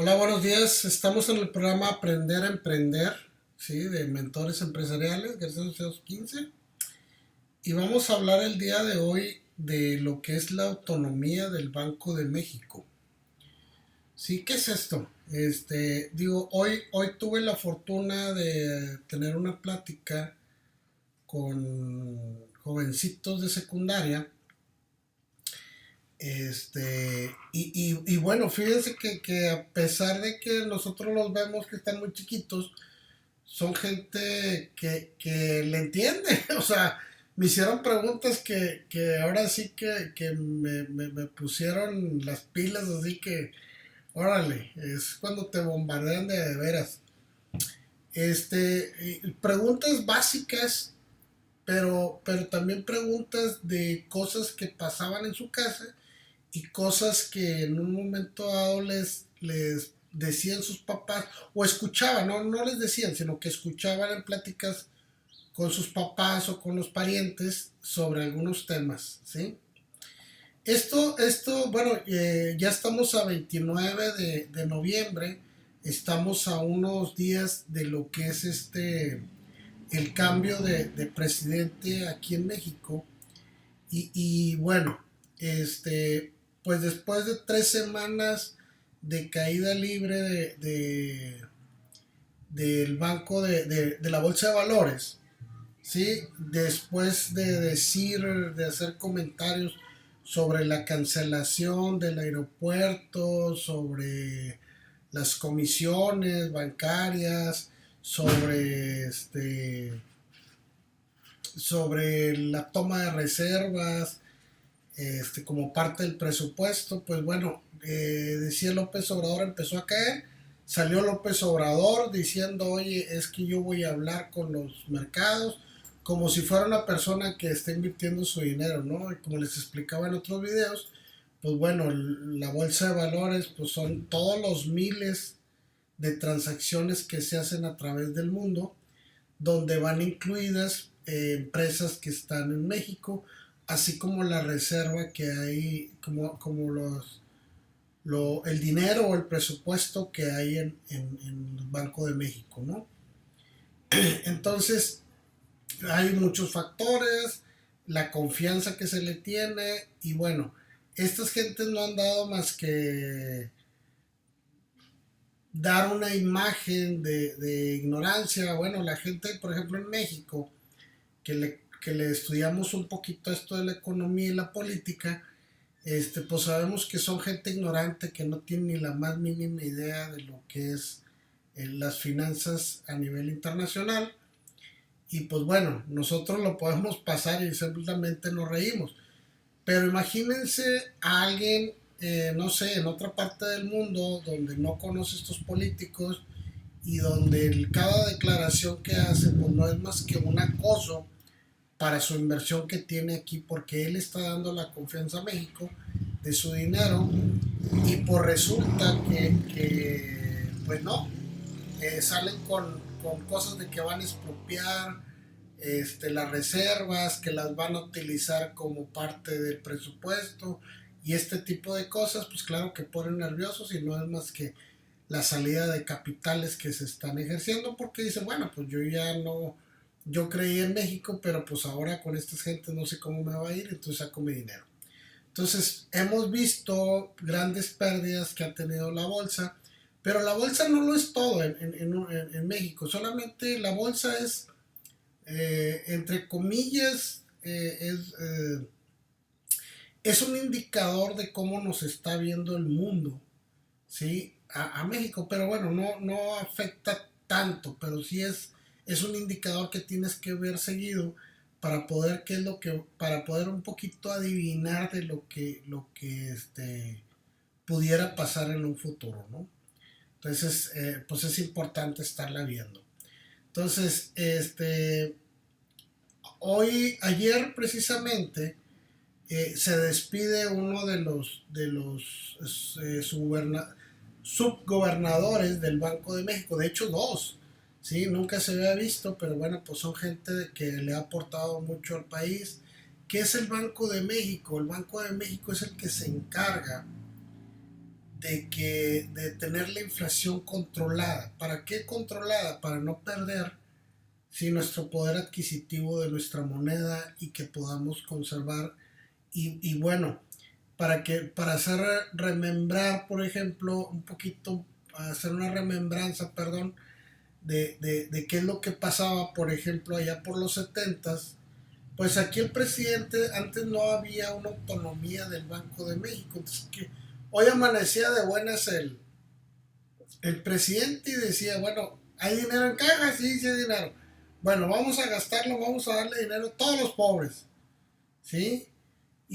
Hola, buenos días. Estamos en el programa Aprender a Emprender, ¿sí? De mentores empresariales, García 15. Y vamos a hablar el día de hoy de lo que es la autonomía del Banco de México. Sí, ¿qué es esto? Hoy tuve la fortuna de tener una plática con jovencitos de secundaria. Y bueno, fíjense que a pesar de que nosotros los vemos que están muy chiquitos, son gente que le entiende. O sea, me hicieron preguntas que ahora sí que me pusieron las pilas, así que, órale, es cuando te bombardean de veras. Preguntas básicas, pero también preguntas de cosas que pasaban en su casa y cosas que en un momento dado les decían sus papás o escuchaban, no les decían, sino que escuchaban en pláticas con sus papás o con los parientes sobre algunos temas, ¿sí? Bueno, ya estamos a 29 de noviembre, estamos a unos días de lo que es el cambio de presidente aquí en México. Y bueno, este, pues después de 3 semanas de caída libre del banco de la bolsa de valores, ¿sí? Después de hacer comentarios sobre la cancelación del aeropuerto, sobre las comisiones bancarias, sobre la toma de reservas, como parte del presupuesto, pues bueno, decía López Obrador, empezó a caer, salió López Obrador diciendo, oye, es que yo voy a hablar con los mercados, como si fuera una persona que está invirtiendo su dinero, ¿no? Y como les explicaba en otros videos, pues bueno, la bolsa de valores, pues son todos los miles de transacciones que se hacen a través del mundo, donde van incluidas empresas que están en México, así como la reserva que hay, como el dinero o el presupuesto que hay en el Banco de México, ¿no? Entonces, hay muchos factores, la confianza que se le tiene, y bueno, estas gentes no han dado más que dar una imagen de ignorancia. Bueno, la gente, por ejemplo, en México, que le estudiamos un poquito esto de la economía y la política, pues sabemos que son gente ignorante que no tiene ni la más mínima idea de lo que es las finanzas a nivel internacional. Y pues bueno, nosotros lo podemos pasar y simplemente nos reímos. Pero imagínense a alguien, no sé, en otra parte del mundo donde no conoce estos políticos y donde cada declaración que hace pues no es más que un acoso para su inversión que tiene aquí, porque él está dando la confianza a México de su dinero, y pues resulta que pues no, salen con cosas de que van a expropiar las reservas, que las van a utilizar como parte del presupuesto y este tipo de cosas, pues claro que ponen nerviosos, y no es más que la salida de capitales que se están ejerciendo, porque dicen, bueno, pues yo ya no, yo creí en México, pero pues ahora con estas gentes no sé cómo me va a ir, entonces saco mi dinero. Entonces hemos visto grandes pérdidas que ha tenido la bolsa, pero la bolsa no lo es todo en México, solamente la bolsa es, entre comillas, es un indicador de cómo nos está viendo el mundo, ¿sí? A México, pero bueno, no afecta tanto, pero sí es un indicador que tienes que ver seguido para poder, qué es lo que, para poder un poquito adivinar de lo que pudiera pasar en un futuro, ¿no? Entonces, pues es importante estarla viendo. Entonces, ayer precisamente, se despide uno de los subgobernadores del Banco de México, de hecho dos, ¿sí? Nunca se había visto, pero bueno, pues son gente que le ha aportado mucho al país. ¿Qué es el Banco de México? El Banco de México es el que se encarga de tener la inflación controlada. ¿Para qué controlada? Para no perder nuestro poder adquisitivo de nuestra moneda y que podamos conservar y bueno, para hacer remembrar, por ejemplo, un poquito, hacer una remembranza, perdón, de qué es lo que pasaba, por ejemplo, allá por los setentas. Pues aquí el presidente, antes no había una autonomía del Banco de México, entonces que hoy amanecía de buenas el presidente y decía, bueno, ¿hay dinero en caja? Sí, sí hay dinero. Bueno, vamos a gastarlo, vamos a darle dinero a todos los pobres, ¿sí?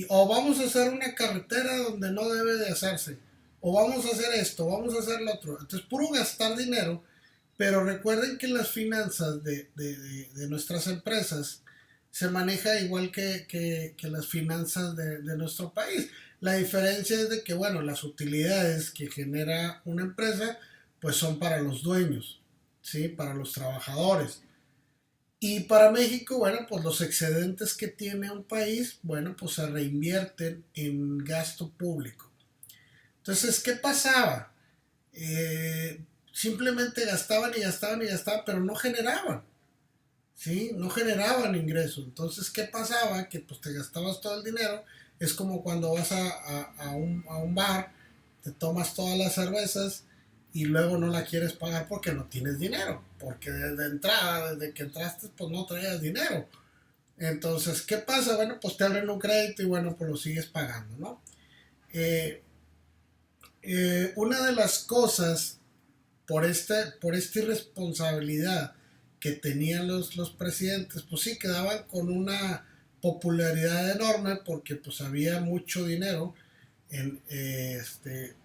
O vamos a hacer una carretera donde no debe de hacerse, o vamos a hacer esto, vamos a hacer lo otro. Entonces, puro gastar dinero, pero recuerden que las finanzas de nuestras empresas se maneja igual que las finanzas de nuestro país. La diferencia es de que, bueno, las utilidades que genera una empresa, pues son para los dueños, ¿sí? Para los trabajadores. Y para México, bueno, pues los excedentes que tiene un país, bueno, pues se reinvierten en gasto público. Entonces, ¿qué pasaba? Simplemente gastaban y gastaban y gastaban, pero no generaban, ¿sí? No generaban ingresos. Entonces, ¿qué pasaba? Que pues te gastabas todo el dinero. Es como cuando vas a un bar, te tomas todas las cervezas y luego no la quieres pagar porque no tienes dinero. Porque desde entrada, desde que entraste, pues no traías dinero. Entonces, ¿qué pasa? Bueno, pues te abren un crédito y bueno, pues lo sigues pagando, ¿no? Eh, una de las cosas por esta irresponsabilidad que tenían los presidentes, pues sí, quedaban con una popularidad enorme porque pues había mucho dinero,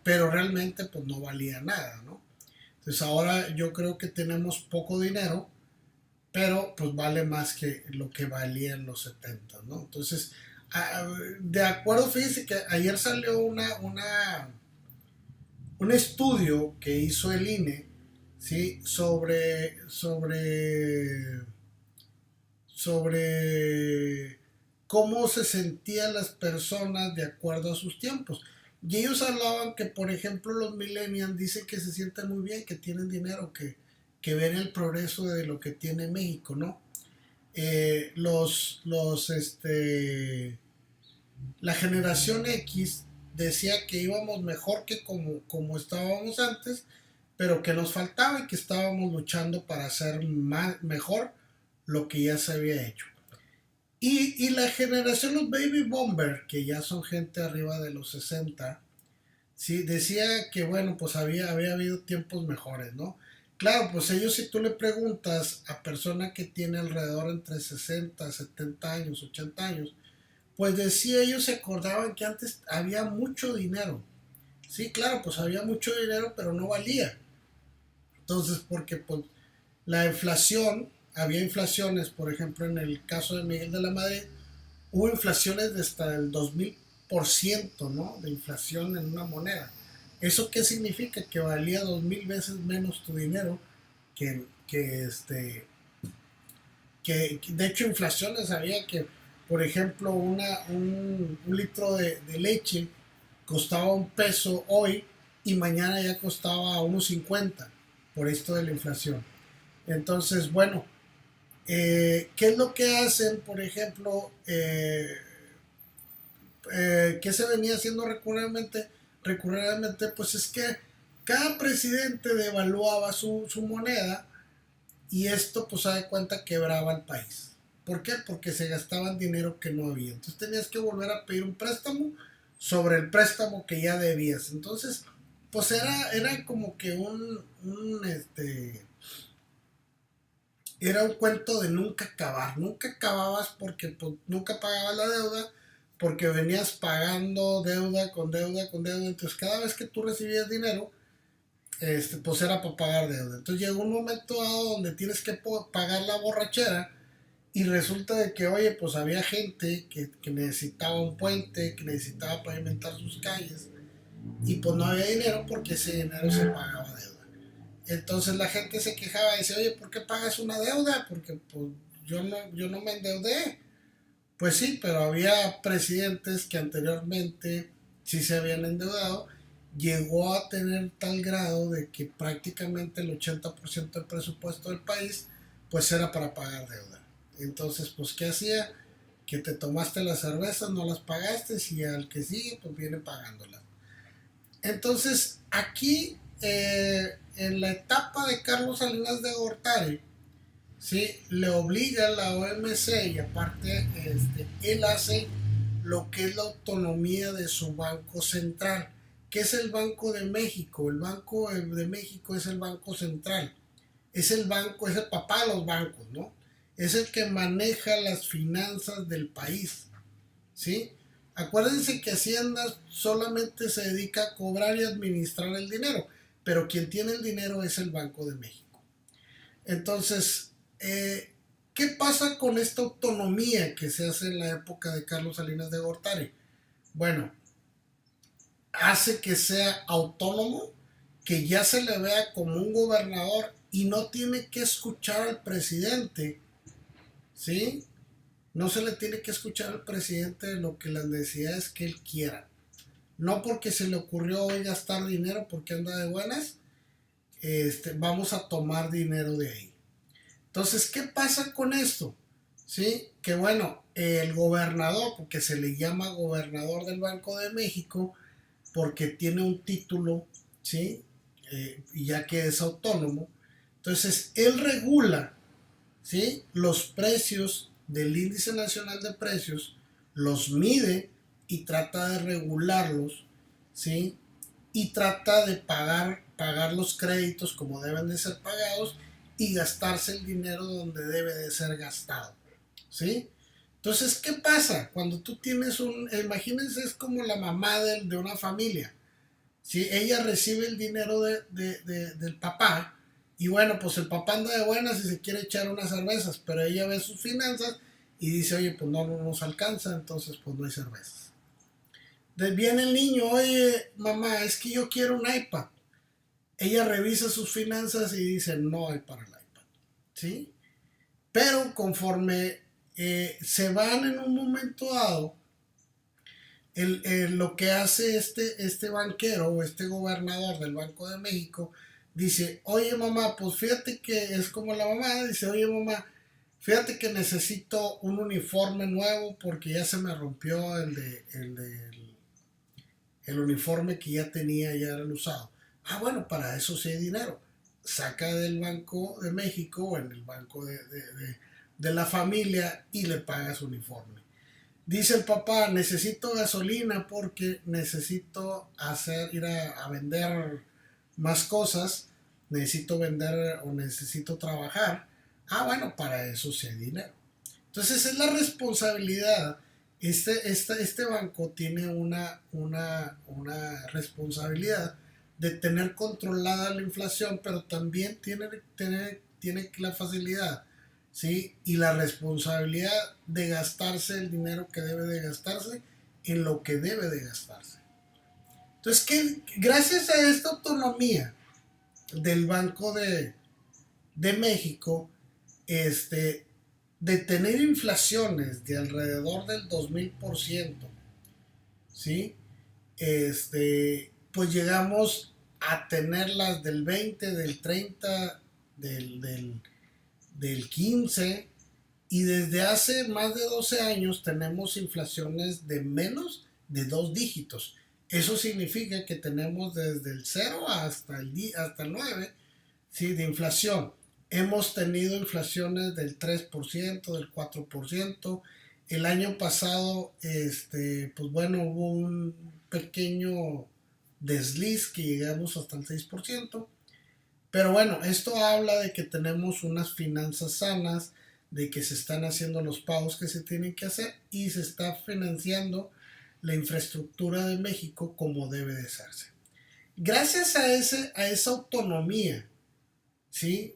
pero realmente pues no valía nada, ¿no? Entonces ahora yo creo que tenemos poco dinero, pero pues vale más que lo que valía en los 70, ¿no? Entonces, de acuerdo, fíjense que ayer salió un estudio que hizo el INE, ¿sí? Sobre cómo se sentían las personas de acuerdo a sus tiempos. Y ellos hablaban que, por ejemplo, los millennials dicen que se sienten muy bien, que tienen dinero, que ven el progreso de lo que tiene México, ¿no? La generación X decía que íbamos mejor que como estábamos antes, pero que nos faltaba y que estábamos luchando para hacer mejor lo que ya se había hecho. Y la generación los baby bomber, que ya son gente arriba de los 60, sí, decía que bueno, pues había habido tiempos mejores, ¿no? Claro, pues ellos si tú le preguntas a persona que tiene alrededor entre 60, 70 años, 80 años, pues decía ellos se acordaban que antes había mucho dinero. Sí, claro, pues había mucho dinero, pero no valía. Entonces, porque pues la inflación, había inflaciones, por ejemplo, en el caso de Miguel de la Madrid, hubo inflaciones de hasta el 2000%, ¿no? De inflación en una moneda. ¿Eso qué significa? Que valía 2000 veces menos tu dinero que de hecho inflaciones había que, por ejemplo, un litro de leche costaba un peso hoy y mañana ya costaba 1.50 por esto de la inflación. Entonces, bueno, ¿qué es lo que hacen, por ejemplo? ¿Qué se venía haciendo recurrentemente? Recurrentemente, pues es que cada presidente devaluaba su moneda y esto, pues, se da cuenta, quebraba el país. ¿Por qué? Porque se gastaban dinero que no había. Entonces tenías que volver a pedir un préstamo sobre el préstamo que ya debías. Entonces, pues era como que era un cuento de nunca acabar. Nunca acababas porque pues, nunca pagabas la deuda, porque venías pagando deuda con deuda con deuda. Entonces, cada vez que tú recibías dinero, pues era para pagar deuda. Entonces llegó un momento dado donde tienes que pagar la borrachera y resulta de que, oye, pues había gente que necesitaba un puente, que necesitaba pavimentar sus calles y pues no había dinero porque ese dinero se pagaba deuda. Entonces la gente se quejaba y decía, oye, ¿por qué pagas una deuda? Porque pues yo no me endeudé. Pues sí, pero había presidentes que anteriormente sí se habían endeudado llegó a tener tal grado de que prácticamente el 80% del presupuesto del país pues era para pagar deuda. Entonces, pues, ¿qué hacía? Que te tomaste las cervezas, no las pagaste, y al que sigue, pues viene pagándolas. Entonces, aquí, en la etapa de Carlos Salinas de Gortari, ¿sí? Le obliga a la OMC y aparte él hace lo que es la autonomía de su banco central. ¿Qué es el Banco de México? El Banco de México es el banco central. Es el banco, es el papá de los bancos, ¿no? Es el que maneja las finanzas del país, ¿sí? Acuérdense que Hacienda solamente se dedica a cobrar y administrar el dinero, pero quien tiene el dinero es el Banco de México. Entonces, ¿qué pasa con esta autonomía que se hace en la época de Carlos Salinas de Gortari? Bueno, hace que sea autónomo, que ya se le vea como un gobernador y no tiene que escuchar al presidente, ¿sí? No se le tiene que escuchar al presidente de lo que las necesidades que él quiera. No porque se le ocurrió hoy gastar dinero porque anda de buenas, vamos a tomar dinero de ahí. Entonces, ¿qué pasa con esto? ¿Sí? Que bueno, el gobernador, porque se le llama gobernador del Banco de México, porque tiene un título, ¿sí? Ya que es autónomo. Entonces, él regula, ¿sí? Los precios del índice nacional de precios, los mide y trata de regularlos, ¿sí? Y trata de pagar los créditos como deben de ser pagados y gastarse el dinero donde debe de ser gastado, ¿sí? Entonces, ¿qué pasa? Cuando tú tienes imagínense, es como la mamá de una familia, ¿sí? Ella recibe el dinero del papá y bueno, pues el papá anda de buenas y se quiere echar unas cervezas, pero ella ve sus finanzas y dice, oye, pues no nos alcanza, entonces pues no hay cervezas. Entonces viene el niño, oye, mamá, es que yo quiero un iPad. Ella revisa sus finanzas y dice, no hay para el iPad, ¿sí? Pero conforme se van en un momento dado, lo que hace este banquero o este gobernador del Banco de México dice, oye mamá, pues fíjate que es como la mamá, dice, oye mamá, fíjate que necesito un uniforme nuevo porque ya se me rompió el uniforme que ya tenía, ya era el usado. Ah, bueno, para eso sí hay dinero. Saca del Banco de México o en el banco de la familia y le paga su uniforme. Dice el papá, necesito gasolina porque necesito ir a vender más cosas, necesito vender o necesito trabajar. Ah, bueno, para eso sí hay dinero. Entonces es la responsabilidad. Este banco tiene una responsabilidad de tener controlada la inflación, pero también tiene la facilidad, ¿sí? Y la responsabilidad de gastarse el dinero que debe de gastarse en lo que debe de gastarse. Entonces, gracias a esta autonomía del Banco de México, este, de tener inflaciones de alrededor del 2000%, ¿sí? Pues llegamos a tenerlas del 20, del 30, del 15, y desde hace más de 12 años tenemos inflaciones de menos de 2 dígitos. Eso significa que tenemos desde el 0 hasta el 9, ¿sí? De inflación. Hemos tenido inflaciones del 3%, del 4%. El año pasado, pues bueno, hubo un pequeño desliz que llegamos hasta el 6%. Pero bueno, esto habla de que tenemos unas finanzas sanas, de que se están haciendo los pagos que se tienen que hacer y se está financiando la infraestructura de México como debe de hacerse. Gracias a esa autonomía, ¿sí?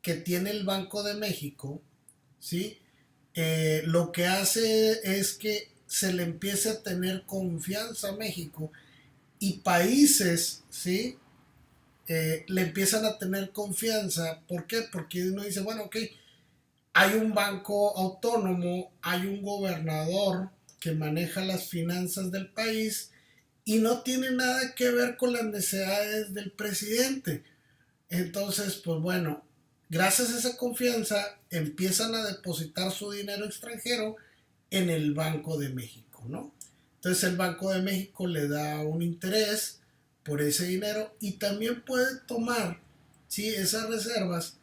Que tiene el Banco de México, ¿sí? Lo que hace es que se le empiece a tener confianza a México y países, ¿sí? Le empiezan a tener confianza. ¿Por qué? Porque uno dice, bueno, ok, hay un banco autónomo, hay un gobernador que maneja las finanzas del país y no tiene nada que ver con las necesidades del presidente. Entonces, pues bueno, gracias a esa confianza empiezan a depositar su dinero extranjero en el Banco de México, ¿no? Entonces el Banco de México le da un interés por ese dinero y también puede tomar, ¿sí?, esas reservas,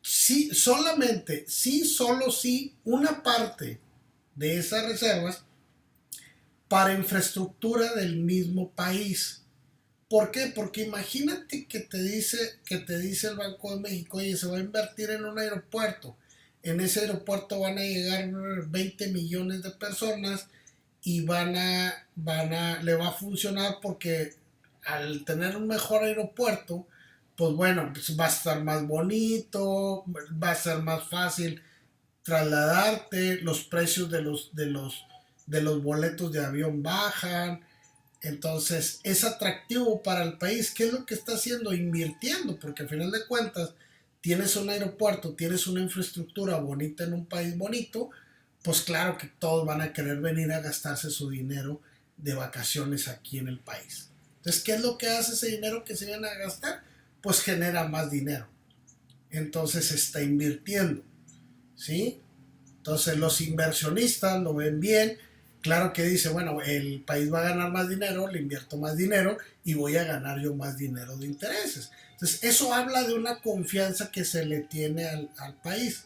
sí, solamente, sí, solo sí, una parte de esas reservas para infraestructura del mismo país. ¿Por qué? Porque imagínate que te dice el Banco de México, oye, se va a invertir en un aeropuerto. En ese aeropuerto van a llegar 20 millones de personas y le va a funcionar porque al tener un mejor aeropuerto, pues bueno, pues va a estar más bonito, va a ser más fácil trasladarte, los precios de los boletos de avión bajan, entonces es atractivo para el país. ¿Qué es lo que está haciendo? Invirtiendo, porque al final de cuentas tienes un aeropuerto, tienes una infraestructura bonita en un país bonito, pues claro que todos van a querer venir a gastarse su dinero de vacaciones aquí en el país. Entonces, ¿qué es lo que hace ese dinero que se viene a gastar? Pues genera más dinero. Entonces se está invirtiendo, ¿sí? Entonces los inversionistas lo ven bien, claro que dice, bueno, el país va a ganar más dinero, le invierto más dinero y voy a ganar yo más dinero de intereses. Entonces eso habla de una confianza que se le tiene al país.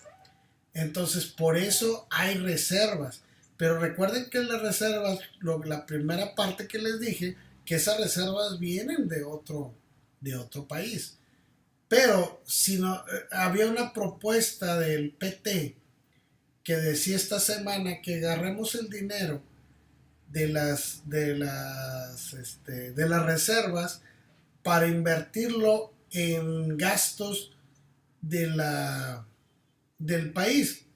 Entonces por eso hay reservas. Pero recuerden que las reservas, la primera parte que les dije, que esas reservas vienen de otro país. Pero si no, había una propuesta del PT que decía esta semana que agarremos el dinero de las reservas para invertirlo en gastos de del país.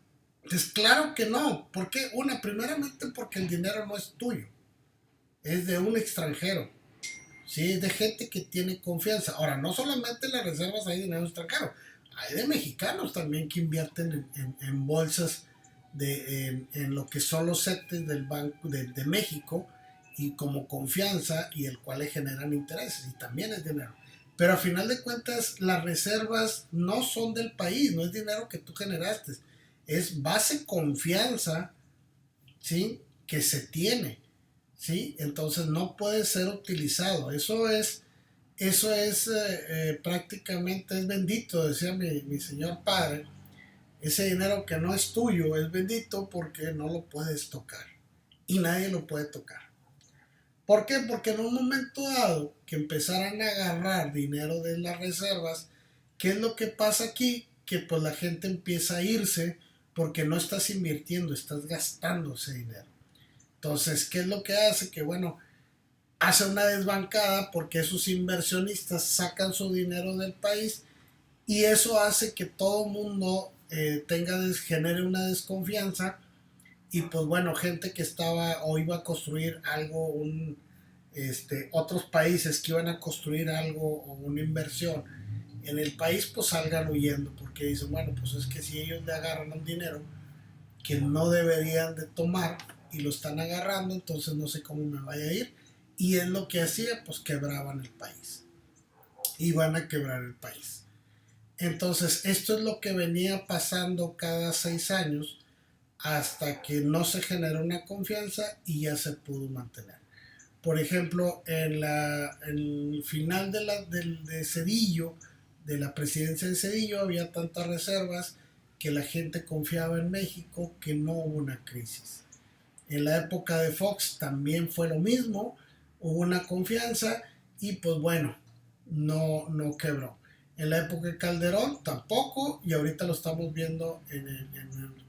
Pues claro que no. ¿Por qué? Primeramente porque el dinero no es tuyo, es de un extranjero. Sí, es de gente que tiene confianza. Ahora, no solamente en las reservas hay dinero extranjero, hay de mexicanos también que invierten en bolsas en lo que son los CETES del Banco de México y como confianza y el cual le generan intereses y también es dinero. Pero a final de cuentas las reservas no son del país, no es dinero que tú generaste, es base confianza, ¿sí?, que se tiene. ¿Sí? Entonces no puede ser utilizado. Eso es prácticamente es bendito, decía mi señor padre. Ese dinero que no es tuyo es bendito porque no lo puedes tocar y nadie lo puede tocar. ¿Por qué? Porque en un momento dado que empezaran a agarrar dinero de las reservas, ¿qué es lo que pasa aquí? Que pues la gente empieza a irse porque no estás invirtiendo, estás gastando ese dinero. Entonces, ¿qué es lo que hace? Que bueno, hace una desbancada porque esos inversionistas sacan su dinero del país y eso hace que todo el mundo genere una desconfianza y pues bueno, gente que estaba o iba a construir algo, otros países que iban a construir algo o una inversión en el país, pues salgan huyendo porque dicen, bueno, pues es que si ellos le agarran un dinero que no deberían de tomar y lo están agarrando, entonces no sé cómo me vaya a ir. Y es lo que hacía, pues quebraban el país. Iban a quebrar el país. Entonces, esto es lo que venía pasando cada 6 años hasta que no se generó una confianza y ya se pudo mantener. Por ejemplo, en el final de Cedillo, de la presidencia de Cedillo, había tantas reservas que la gente confiaba en México que no hubo una crisis. En la época de Fox también fue lo mismo, hubo una confianza y pues bueno, no quebró. En la época de Calderón tampoco y ahorita lo estamos viendo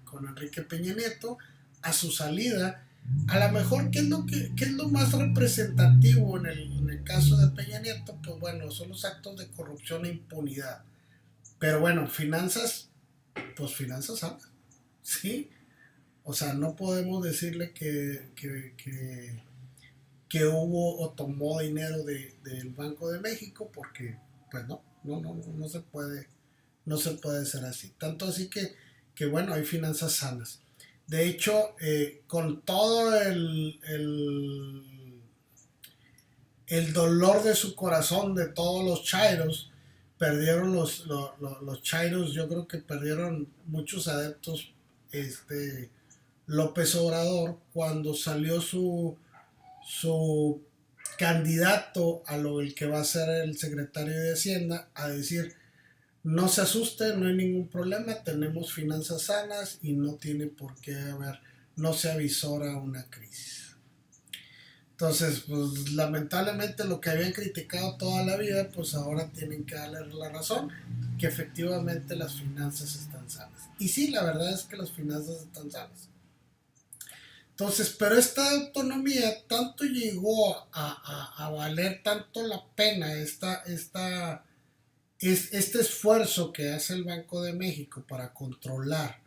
con Enrique Peña Nieto a su salida. A lo mejor, ¿qué es lo más representativo en el caso de Peña Nieto? Pues bueno, son los actos de corrupción e impunidad. Pero bueno, finanzas, pues finanzas sanas, ¿sí? O sea, no podemos decirle que hubo o tomó dinero del Banco de México porque, pues no se puede, no se puede ser así. Tanto así que bueno, hay finanzas sanas. De hecho, con todo el dolor de su corazón de todos los chairos. Perdieron los chairos, yo creo que perdieron muchos adeptos, López Obrador, cuando salió su candidato a lo el que va a ser el secretario de Hacienda a decir: no se asuste, no hay ningún problema, tenemos finanzas sanas y no tiene por qué haber, no se avisora una crisis. Entonces, pues lamentablemente lo que habían criticado toda la vida, pues ahora tienen que darle la razón, que efectivamente las finanzas están sanas. Y sí, la verdad es que las finanzas están sanas. Entonces, pero esta autonomía tanto llegó a valer tanto la pena este esfuerzo que hace el Banco de México para controlar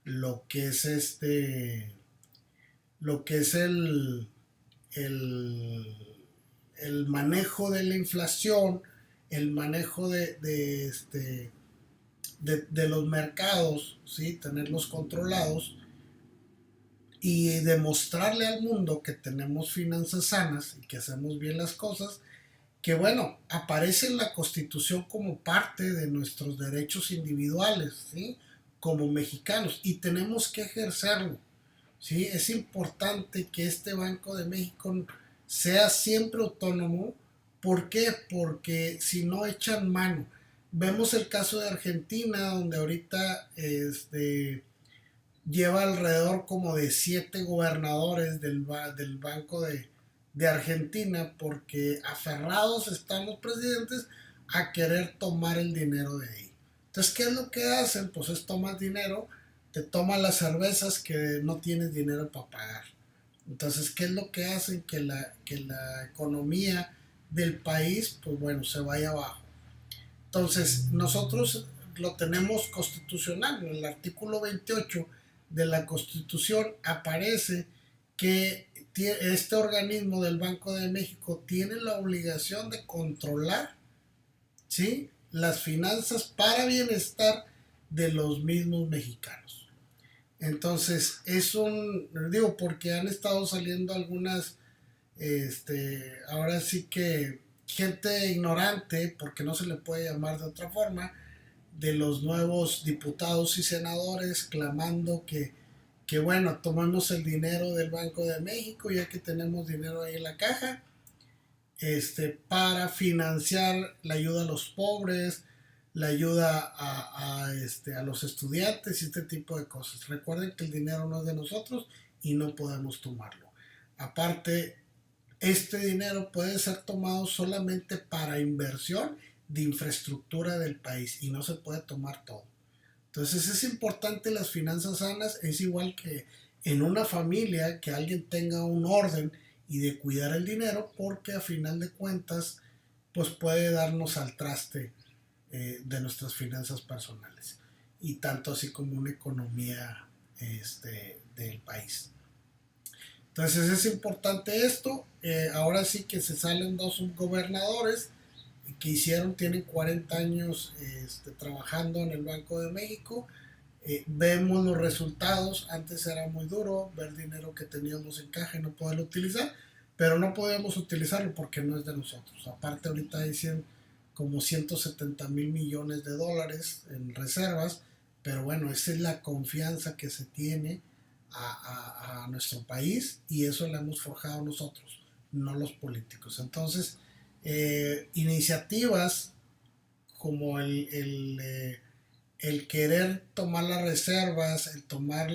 lo que es lo que es el, el manejo de la inflación, el manejo de los mercados, ¿sí? Tenerlos controlados y demostrarle al mundo que tenemos finanzas sanas y que hacemos bien las cosas, que bueno, aparece en la Constitución como parte de nuestros derechos individuales, ¿sí? Como mexicanos, y tenemos que ejercerlo, ¿sí? Es importante que este Banco de México sea siempre autónomo. ¿Por qué? Porque si no echan mano. Vemos el caso de Argentina, donde ahorita lleva alrededor como de 7 gobernadores del Banco de Argentina, porque aferrados están los presidentes a querer tomar el dinero de ahí. Entonces, ¿qué es lo que hacen? Pues es tomar dinero, te toman las cervezas que no tienes dinero para pagar. Entonces, ¿qué es lo que hacen? Que la economía del país, pues bueno, se vaya abajo. Entonces, nosotros lo tenemos constitucional. En el artículo 28 de la Constitución aparece que este organismo del Banco de México tiene la obligación de controlar, ¿sí?, las finanzas para bienestar de los mismos mexicanos. Entonces, es digo, porque han estado saliendo algunas, ahora sí que gente ignorante, porque no se le puede llamar de otra forma, de los nuevos diputados y senadores clamando que bueno, tomamos el dinero del Banco de México, ya que tenemos dinero ahí en la caja, para financiar la ayuda a los pobres, la ayuda a los estudiantes y este tipo de cosas. Recuerden que el dinero no es de nosotros y no podemos tomarlo. Aparte, este dinero puede ser tomado solamente para inversión de infraestructura del país y no se puede tomar todo. Entonces es importante las finanzas sanas, es igual que en una familia que alguien tenga un orden y de cuidar el dinero, porque a final de cuentas pues puede darnos al traste de nuestras finanzas personales y tanto así como una economía del país. Entonces es importante esto. Ahora sí que se salen 2 subgobernadores que tienen 40 años trabajando en el Banco de México. Vemos los resultados. Antes era muy duro ver dinero que teníamos en caja y no poderlo utilizar, pero no podíamos utilizarlo porque no es de nosotros. Aparte, ahorita dicen como 170,000 millones de dólares en reservas, pero bueno, esa es la confianza que se tiene a nuestro país, y eso lo hemos forjado nosotros, no los políticos. Entonces, iniciativas como el querer tomar las reservas, el tomar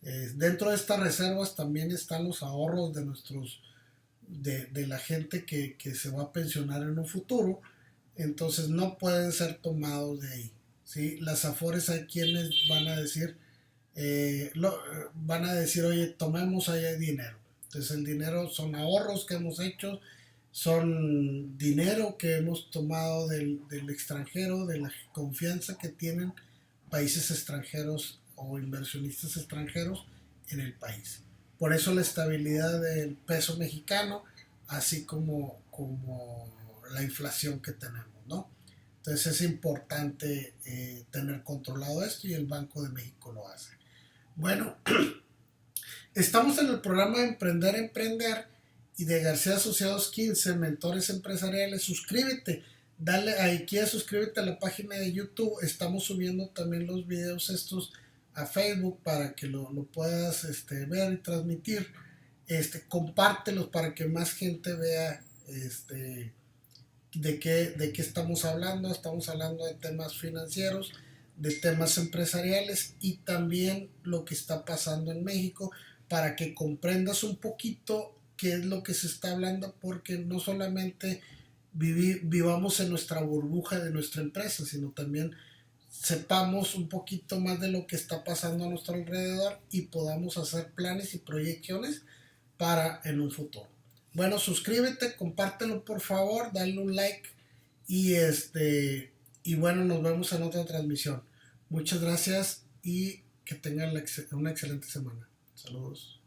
dentro de estas reservas también están los ahorros de la gente que se va a pensionar en un futuro. Entonces no pueden ser tomados de ahí, ¿sí? Las afores hay quienes van a decir, oye, tomemos ahí dinero. Entonces el dinero son ahorros que hemos hecho, son dinero que hemos tomado del extranjero, de la confianza que tienen países extranjeros o inversionistas extranjeros en el país. Por eso la estabilidad del peso mexicano, así como la inflación que tenemos, ¿no? Entonces es importante tener controlado esto, y el Banco de México lo hace. Bueno, estamos en el programa de Emprender, Emprender, y de García Asociados 15, Mentores Empresariales. Suscríbete, dale aquí a suscríbete a la página de YouTube. Estamos subiendo también los videos estos a Facebook para que lo puedas ver y transmitir. Compártelos para que más gente vea de qué estamos hablando. Estamos hablando de temas financieros, de temas empresariales y también lo que está pasando en México para que comprendas un poquito qué es lo que se está hablando, porque no solamente vivamos en nuestra burbuja de nuestra empresa, sino también sepamos un poquito más de lo que está pasando a nuestro alrededor y podamos hacer planes y proyecciones para en un futuro. Bueno, suscríbete, compártelo por favor, dale un like y y bueno, nos vemos en otra transmisión. Muchas gracias y que tengan una excelente semana. Saludos.